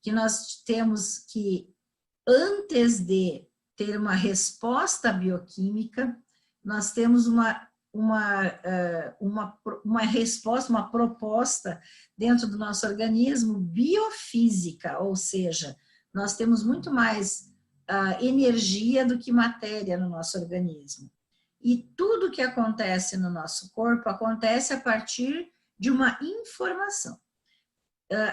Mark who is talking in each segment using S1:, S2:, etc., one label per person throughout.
S1: que nós temos que, antes de ter uma resposta bioquímica, nós temos uma resposta, uma proposta dentro do nosso organismo biofísica, ou seja, nós temos muito mais energia do que matéria no nosso organismo. E tudo que acontece no nosso corpo acontece a partir de uma informação.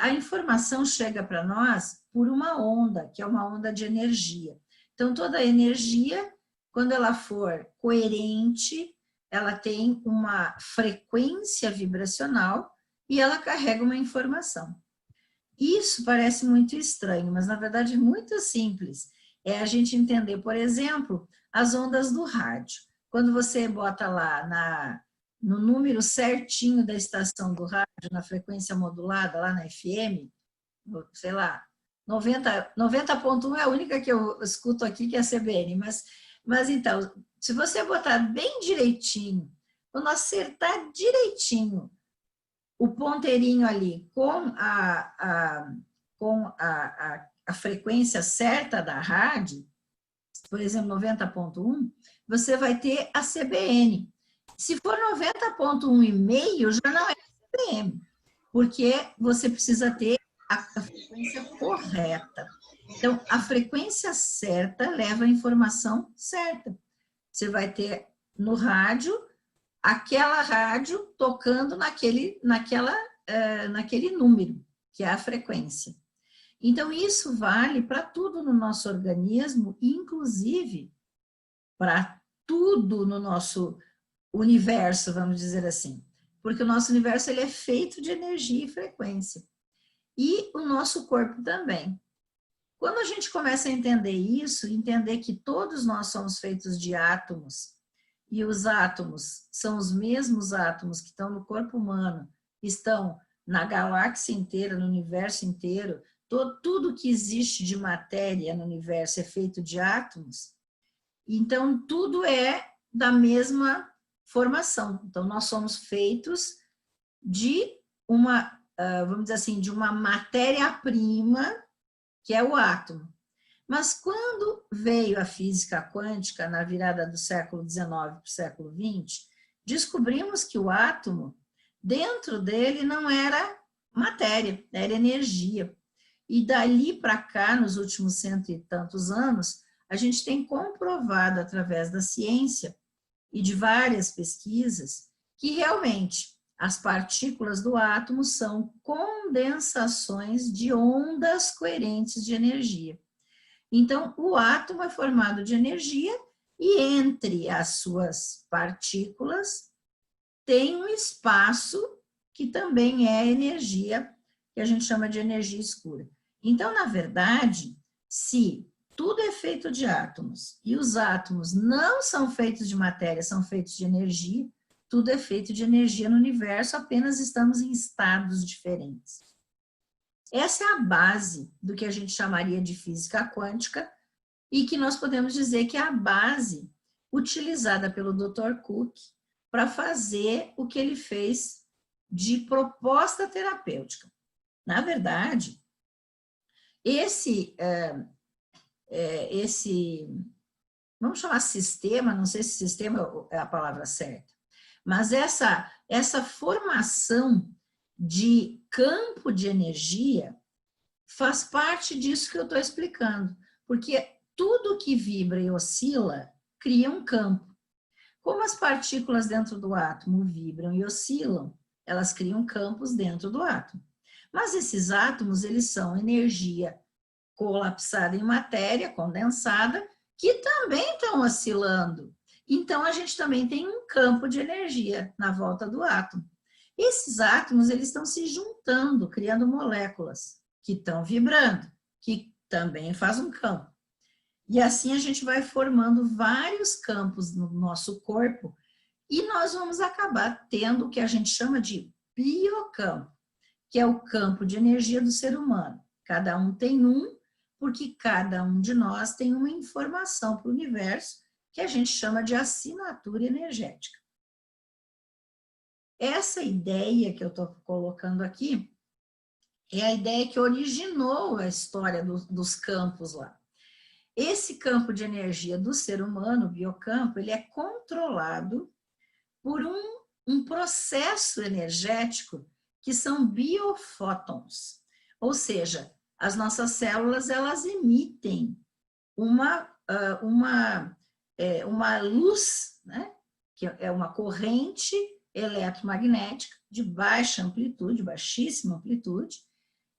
S1: A informação chega para nós por uma onda, que é uma onda de energia. Então, toda energia, quando ela for coerente, ela tem uma frequência vibracional e ela carrega uma informação. Isso parece muito estranho, mas na verdade é muito simples. É a gente entender, por exemplo, as ondas do rádio. Quando você bota lá no número certinho da estação do rádio, na frequência modulada, lá na FM, sei lá, 90.1 é a única que eu escuto aqui, que é a CBN, mas então, se você botar bem direitinho, quando acertar direitinho o ponteirinho ali com a frequência certa da rádio, por exemplo, 90.1, você vai ter a CBN. Se for 90.1,5, já não é CBN, porque você precisa ter a frequência correta. Então, a frequência certa leva a informação certa. Você vai ter no rádio, aquela rádio tocando naquele número, que é a frequência. Então, isso vale para tudo no nosso organismo, inclusive para tudo no nosso universo, vamos dizer assim. Porque o nosso universo ele é feito de energia e frequência. E o nosso corpo também. Quando a gente começa a entender isso, entender que todos nós somos feitos de átomos, e os átomos são os mesmos átomos que estão no corpo humano, estão na galáxia inteira, no universo inteiro, tudo que existe de matéria no universo é feito de átomos, então tudo é da mesma formação. Então nós somos feitos de uma, vamos dizer assim, de uma matéria-prima, que é o átomo. Mas quando veio a física quântica, na virada do século XIX para o século XX, descobrimos que o átomo, dentro dele, não era matéria, era energia. E dali para cá, nos últimos 100 e tantos anos, a gente tem comprovado, através da ciência e de várias pesquisas, que realmente as partículas do átomo são condensações de ondas coerentes de energia. Então, o átomo é formado de energia e entre as suas partículas tem um espaço que também é energia, que a gente chama de energia escura. Então, na verdade, se tudo é feito de átomos e os átomos não são feitos de matéria, são feitos de energia, tudo é feito de energia no universo, apenas estamos em estados diferentes. Essa é a base do que a gente chamaria de física quântica e que nós podemos dizer que é a base utilizada pelo Dr. Cook para fazer o que ele fez de proposta terapêutica. Na verdade, vamos chamar sistema, não sei se sistema é a palavra certa, mas essa formação de campo de energia faz parte disso que eu estou explicando, porque tudo que vibra e oscila cria um campo. Como as partículas dentro do átomo vibram e oscilam, elas criam campos dentro do átomo. Mas esses átomos, eles são energia colapsada em matéria, condensada, que também estão oscilando. Então, a gente também tem um campo de energia na volta do átomo. Esses átomos, eles estão se juntando, criando moléculas que estão vibrando, que também faz um campo. E assim a gente vai formando vários campos no nosso corpo e nós vamos acabar tendo o que a gente chama de biocampo, que é o campo de energia do ser humano. Cada um tem um, porque cada um de nós tem uma informação para o universo que a gente chama de assinatura energética. Essa ideia que eu estou colocando aqui é a ideia que originou a história dos campos lá. Esse campo de energia do ser humano, o biocampo, ele é controlado por um processo energético que são biofótons. Ou seja, as nossas células, elas emitem uma luz, né? Que é uma corrente eletromagnética de baixa amplitude, baixíssima amplitude,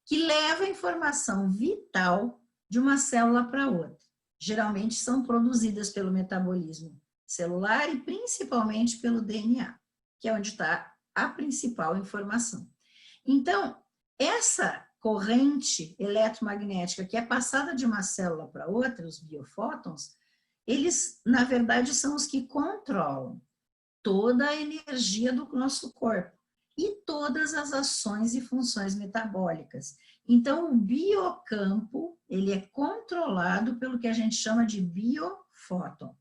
S1: que leva a informação vital de uma célula para outra. Geralmente são produzidas pelo metabolismo celular e principalmente pelo DNA, que é onde está a principal informação. Então, essa corrente eletromagnética que é passada de uma célula para outra, os biofótons, eles, na verdade, são os que controlam toda a energia do nosso corpo e todas as ações e funções metabólicas. Então, o biocampo, ele é controlado pelo que a gente chama de biofóton.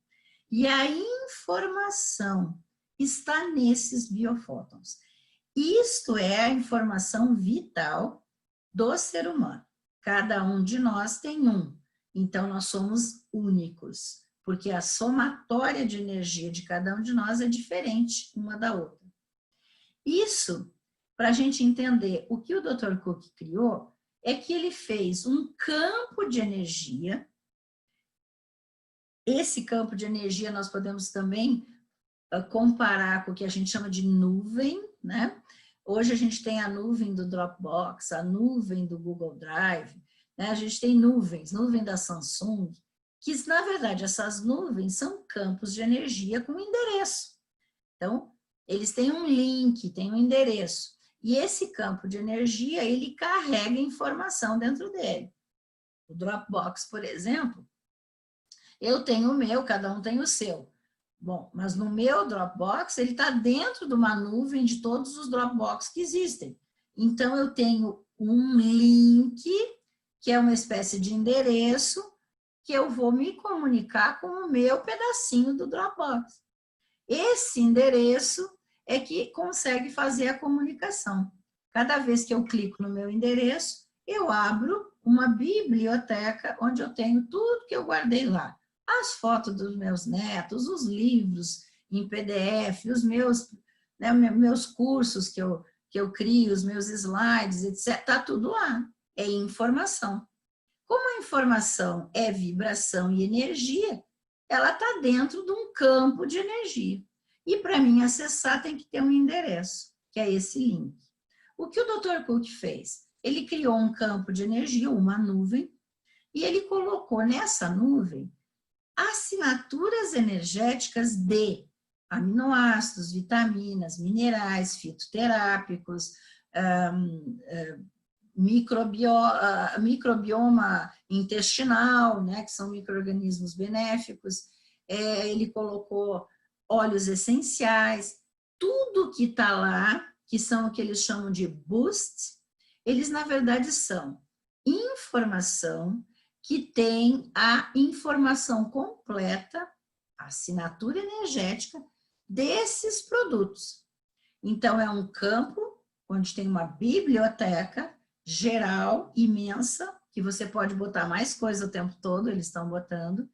S1: E a informação está nesses biofótons. Isto é a informação vital do ser humano. Cada um de nós tem um. Então, nós somos únicos, porque a somatória de energia de cada um de nós é diferente uma da outra. Isso, para a gente entender o que o Dr. Cook criou, é que ele fez um campo de energia. Esse campo de energia nós podemos também comparar com o que a gente chama de nuvem, né? Hoje a gente tem a nuvem do Dropbox, a nuvem do Google Drive, né? A gente tem nuvens, nuvem da Samsung, que na verdade essas nuvens são campos de energia com endereço. Então, eles têm um link, têm um endereço. E esse campo de energia, ele carrega informação dentro dele. O Dropbox, por exemplo, eu tenho o meu, cada um tem o seu. Bom, mas no meu Dropbox, ele está dentro de uma nuvem de todos os Dropbox que existem. Então, eu tenho um link, que é uma espécie de endereço, que eu vou me comunicar com o meu pedacinho do Dropbox. Esse endereço é que consegue fazer a comunicação. Cada vez que eu clico no meu endereço, eu abro uma biblioteca onde eu tenho tudo que eu guardei lá. As fotos dos meus netos, os livros em PDF, os meus cursos que eu crio, os meus slides, etc. Está tudo lá. É informação. Como a informação é vibração e energia, ela está dentro de um campo de energia. E para mim acessar tem que ter um endereço, que é esse link. O que o Dr. Cook fez? Ele criou um campo de energia, uma nuvem, e ele colocou nessa nuvem assinaturas energéticas de aminoácidos, vitaminas, minerais, fitoterápicos, microbioma intestinal, né, que são micro-organismos benéficos. Ele colocou óleos essenciais, tudo que está lá, que são o que eles chamam de boost, eles na verdade são informação que tem a informação completa, a assinatura energética desses produtos. Então, é um campo onde tem uma biblioteca geral, imensa, que você pode botar mais coisa o tempo todo, eles estão botando,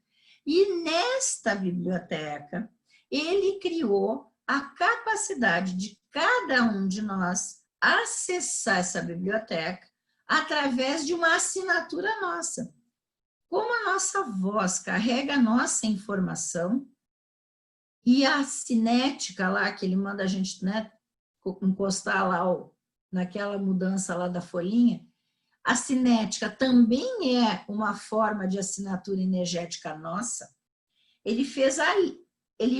S1: e nesta biblioteca, ele criou a capacidade de cada um de nós acessar essa biblioteca através de uma assinatura nossa. Como a nossa voz carrega a nossa informação e a cinética lá, que ele manda a gente, né, encostar lá naquela mudança lá da folhinha, a cinética também é uma forma de assinatura energética nossa. Ele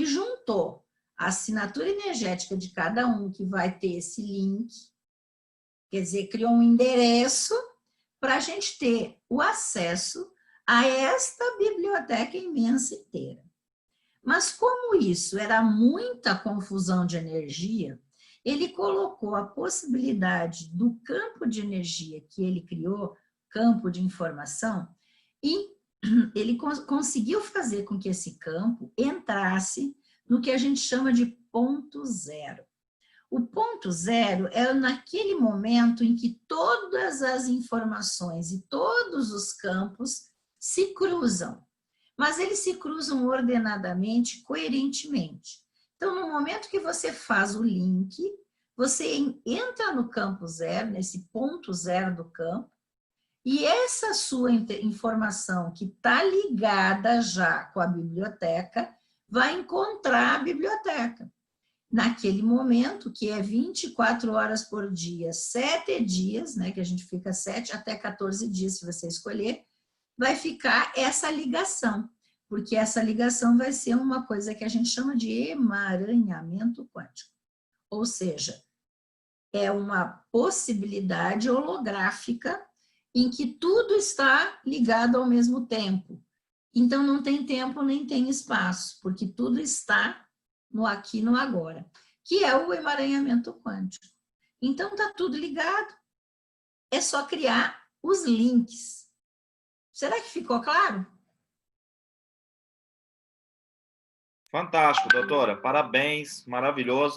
S1: juntou a assinatura energética de cada um, que vai ter esse link, quer dizer, criou um endereço para a gente ter o acesso a esta biblioteca imensa inteira. Mas como isso era muita confusão de energia, ele colocou a possibilidade do campo de energia que ele criou, campo de informação, e ele conseguiu fazer com que esse campo entrasse no que a gente chama de ponto zero. O ponto zero é naquele momento em que todas as informações e todos os campos se cruzam, mas eles se cruzam ordenadamente, coerentemente. Então, no momento que você faz o link, você entra no campo zero, nesse ponto zero do campo, e essa sua informação que está ligada já com a biblioteca, vai encontrar a biblioteca. Naquele momento, que é 24 horas por dia, 7 dias, né, que a gente fica 7 até 14 dias, se você escolher, vai ficar essa ligação, porque essa ligação vai ser uma coisa que a gente chama de emaranhamento quântico. Ou seja, é uma possibilidade holográfica em que tudo está ligado ao mesmo tempo. Então, não tem tempo nem tem espaço, porque tudo está no aqui e no agora, que é o emaranhamento quântico. Então, está tudo ligado, é só criar os links. Será que ficou claro?
S2: Fantástico, doutora. Parabéns, maravilhoso.